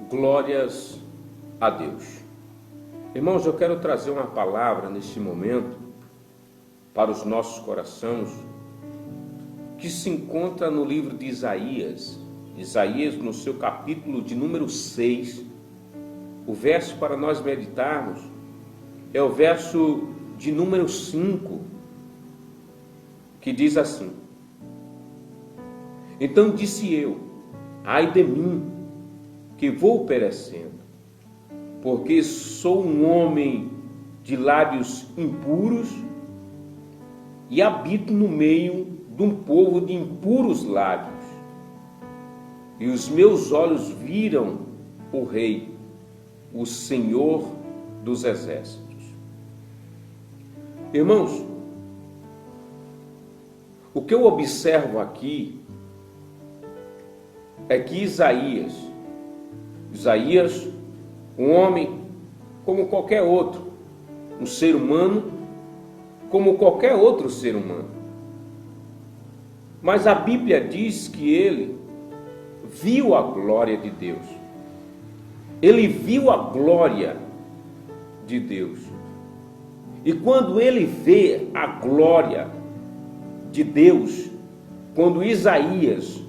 Glórias a Deus. Irmãos, eu quero trazer uma palavra neste momento para os nossos corações, que se encontra no livro de Isaías. Isaías, no seu capítulo de número 6, o verso para nós meditarmos é o verso de número 5, que diz assim: Então disse eu, ai de mim, que vou perecendo, porque sou um homem de lábios impuros e habito no meio de um povo de impuros lábios, e os meus olhos viram o Rei, o Senhor dos Exércitos. Irmãos, o que eu observo aqui é que Isaías, um homem como qualquer outro, um ser humano como qualquer outro ser humano, mas a Bíblia diz que ele viu a glória de Deus. Ele viu a glória de Deus. E quando ele vê a glória de Deus, quando Isaías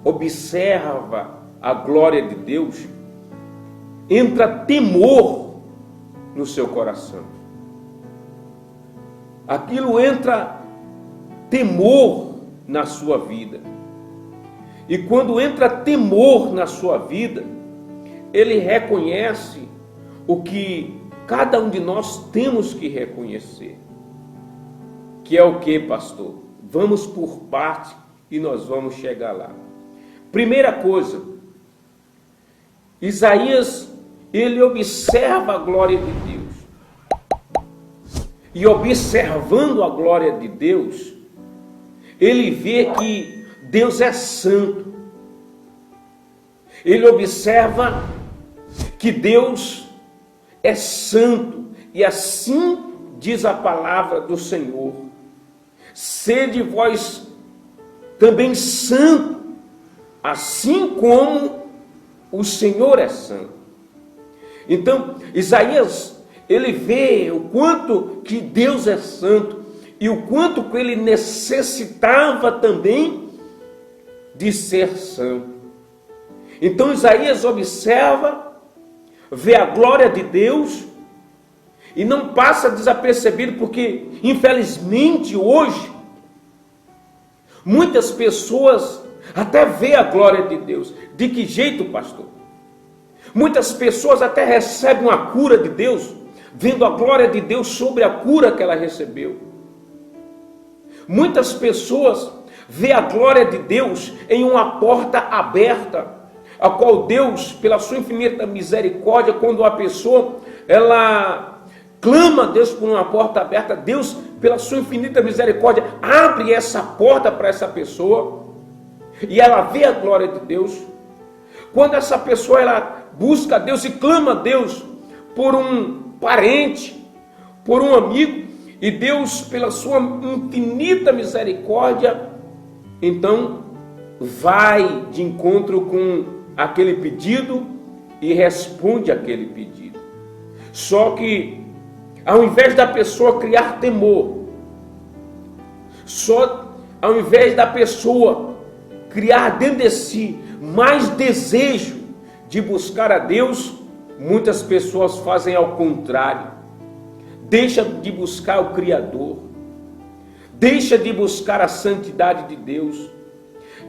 observa a glória de Deus, entra temor no seu coração. Aquilo entra temor na sua vida. E quando entra temor na sua vida, ele reconhece o que cada um de nós temos que reconhecer. Que é o que, pastor? Vamos por parte e nós vamos chegar lá. Primeira coisa, Isaías, ele observa a glória de Deus. E observando a glória de Deus, ele vê que Deus é santo. Ele observa que Deus é santo. E assim diz a palavra do Senhor: sede vós também santo, assim como o Senhor é santo. Então, Isaías, ele vê o quanto que Deus é santo e o quanto que ele necessitava também de ser santo. Então, Isaías observa, vê a glória de Deus e não passa desapercebido, porque, infelizmente, hoje, muitas pessoas até vê a glória de Deus. De que jeito, pastor? Muitas pessoas até recebem a cura de Deus, vendo a glória de Deus sobre a cura que ela recebeu. Muitas pessoas vê a glória de Deus em uma porta aberta, a qual Deus, pela sua infinita misericórdia, quando a pessoa ela clama a Deus por uma porta aberta, Deus, pela sua infinita misericórdia, abre essa porta para essa pessoa e ela vê a glória de Deus. Quando essa pessoa ela busca a Deus e clama a Deus por um parente, por um amigo, e Deus, pela sua infinita misericórdia, então vai de encontro com aquele pedido e responde aquele pedido. Só que, ao invés da pessoa criar temor, ao invés da pessoa criar dentro de si mais desejo de buscar a Deus, muitas pessoas fazem ao contrário. Deixa de buscar o Criador, deixa de buscar a santidade de Deus,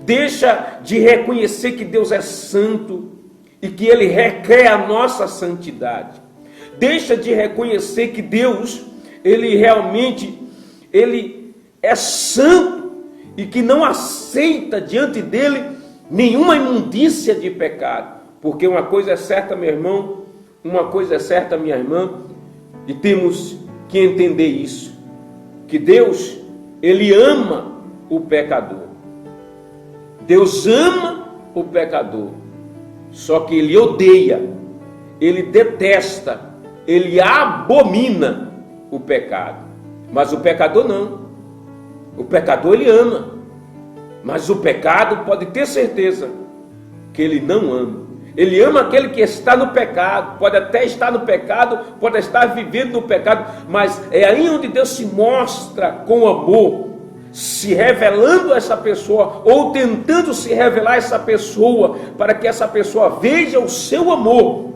deixa de reconhecer que Deus é santo e que Ele requer a nossa santidade. Deixa de reconhecer que Deus, Ele realmente, Ele é santo e que não aceita diante dEle nenhuma imundícia de pecado. Porque uma coisa é certa, meu irmão, uma coisa é certa, minha irmã, e temos que entender isso, que Deus, Ele ama o pecador. Deus ama o pecador, só que Ele odeia, Ele detesta, Ele abomina o pecado. Mas o pecador não. O pecador Ele ama, mas o pecado pode ter certeza que Ele não ama. Ele ama aquele que está no pecado. Pode até estar no pecado, pode estar vivendo no pecado, mas é aí onde Deus se mostra com amor, se revelando a essa pessoa, ou tentando se revelar a essa pessoa, para que essa pessoa veja o seu amor,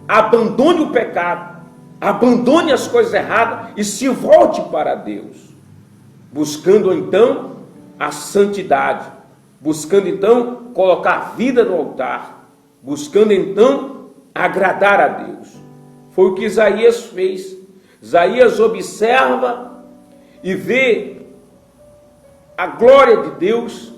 abandone o pecado, abandone as coisas erradas e se volte para Deus, buscando então a santidade, buscando então colocar a vida no altar, buscando então agradar a Deus. Foi o que Isaías fez. Isaías observa e vê a glória de Deus,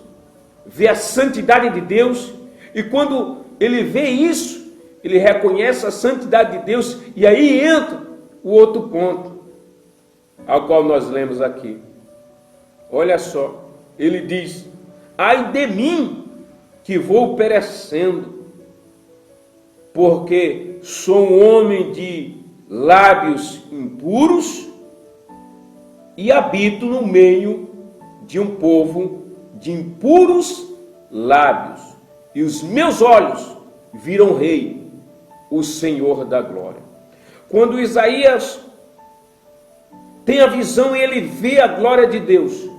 vê a santidade de Deus, e quando ele vê isso, ele reconhece a santidade de Deus, e aí entra o outro ponto, ao qual nós lemos aqui. Olha só, ele diz: ai de mim, que vou perecendo, porque sou um homem de lábios impuros e habito no meio de um povo de impuros lábios, e os meus olhos viram o Rei, o Senhor da glória. Quando Isaías tem a visão e ele vê a glória de Deus,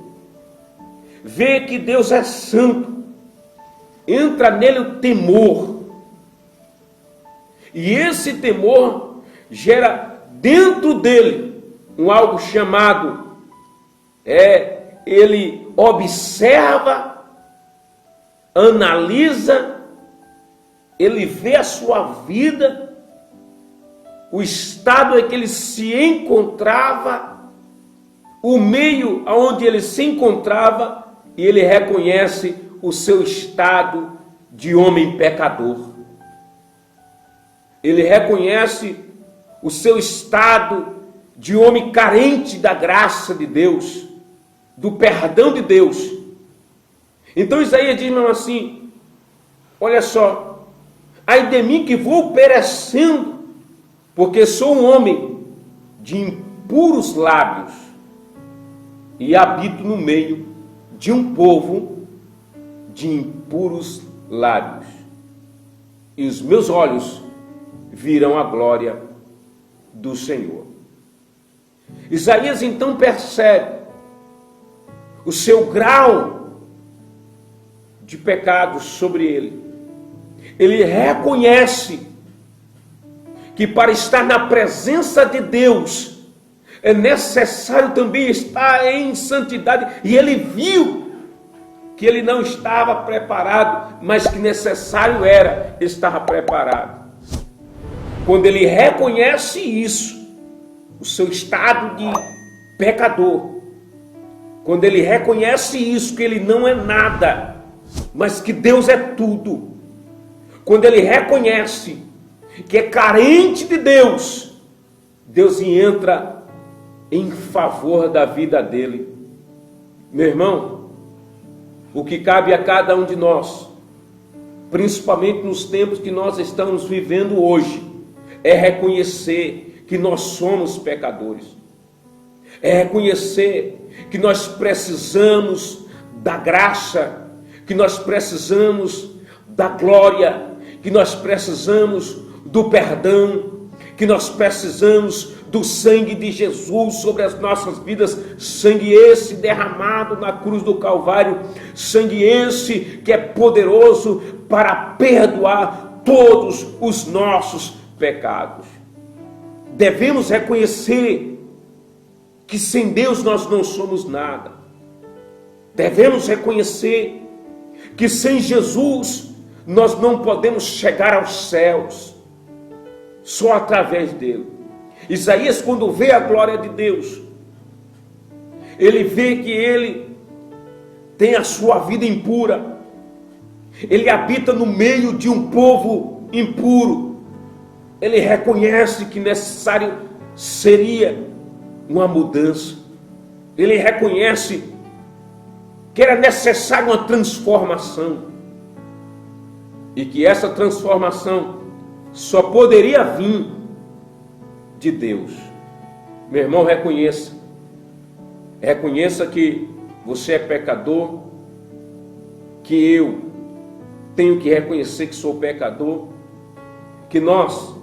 vê que Deus é santo, entra nele o temor, e esse temor gera dentro dele algo chamado, ele observa, analisa, ele vê a sua vida, o estado em que ele se encontrava, o meio onde ele se encontrava, e ele reconhece o seu estado de homem pecador. Ele reconhece o seu estado de homem carente da graça de Deus, do perdão de Deus. Então Isaías diz mesmo assim: olha só, ai de mim que vou perecendo, porque sou um homem de impuros lábios e habito no meio de um povo de impuros lábios, e os meus olhos virão a glória do Senhor. Isaías então percebe o seu grau de pecado sobre ele. Ele reconhece que para estar na presença de Deus é necessário também estar em santidade, e ele viu que ele não estava preparado, mas que necessário era estar preparado. Quando ele reconhece isso, o seu estado de pecador, quando ele reconhece isso, que ele não é nada, mas que Deus é tudo, quando ele reconhece que é carente de Deus, Deus entra em favor da vida dele. Meu irmão, o que cabe a cada um de nós, principalmente nos tempos que nós estamos vivendo hoje, é reconhecer que nós somos pecadores, é reconhecer que nós precisamos da graça, que nós precisamos da glória, que nós precisamos do perdão, que nós precisamos do sangue de Jesus sobre as nossas vidas, sangue esse derramado na cruz do Calvário, sangue esse que é poderoso para perdoar todos os nossos pecados. Devemos reconhecer que sem Deus nós não somos nada. Devemos reconhecer que sem Jesus nós não podemos chegar aos céus, só através dele. Isaías, quando vê a glória de Deus, ele vê que ele tem a sua vida impura, ele habita no meio de um povo impuro, ele reconhece que necessário seria uma mudança, ele reconhece que era necessária uma transformação, e que essa transformação só poderia vir de Deus. Meu irmão, reconheça que você é pecador, que eu tenho que reconhecer que sou pecador, que nós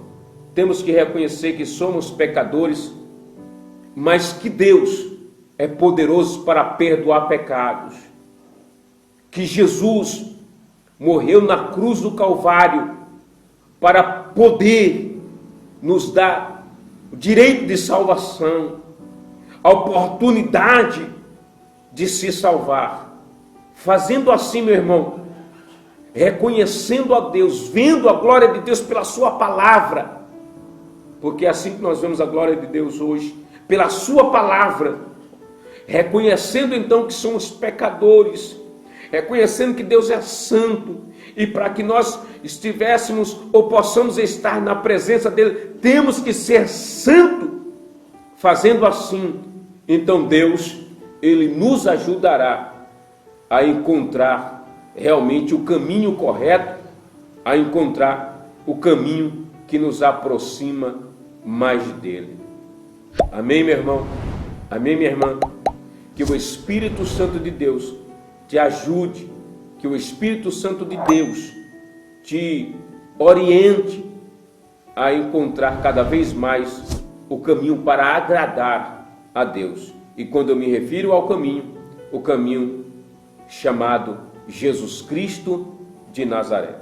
temos que reconhecer que somos pecadores, mas que Deus é poderoso para perdoar pecados, que Jesus morreu na cruz do Calvário para poder nos dar o direito de salvação, a oportunidade de se salvar. Fazendo assim, meu irmão, reconhecendo a Deus, vendo a glória de Deus pela sua palavra, porque é assim que nós vemos a glória de Deus hoje, pela sua palavra, reconhecendo então que somos pecadores, reconhecendo que Deus é santo, e para que nós estivéssemos ou possamos estar na presença dele, temos que ser santo. Fazendo assim, então Deus, ele nos ajudará a encontrar realmente o caminho correto, a encontrar o caminho que nos aproxima mais dele. Amém, meu irmão? Amém, minha irmã? Que o Espírito Santo de Deus te ajude, que o Espírito Santo de Deus te oriente a encontrar cada vez mais o caminho para agradar a Deus. E quando eu me refiro ao caminho, o caminho chamado Jesus Cristo de Nazaré.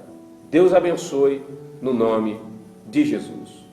Deus abençoe no nome de Jesus.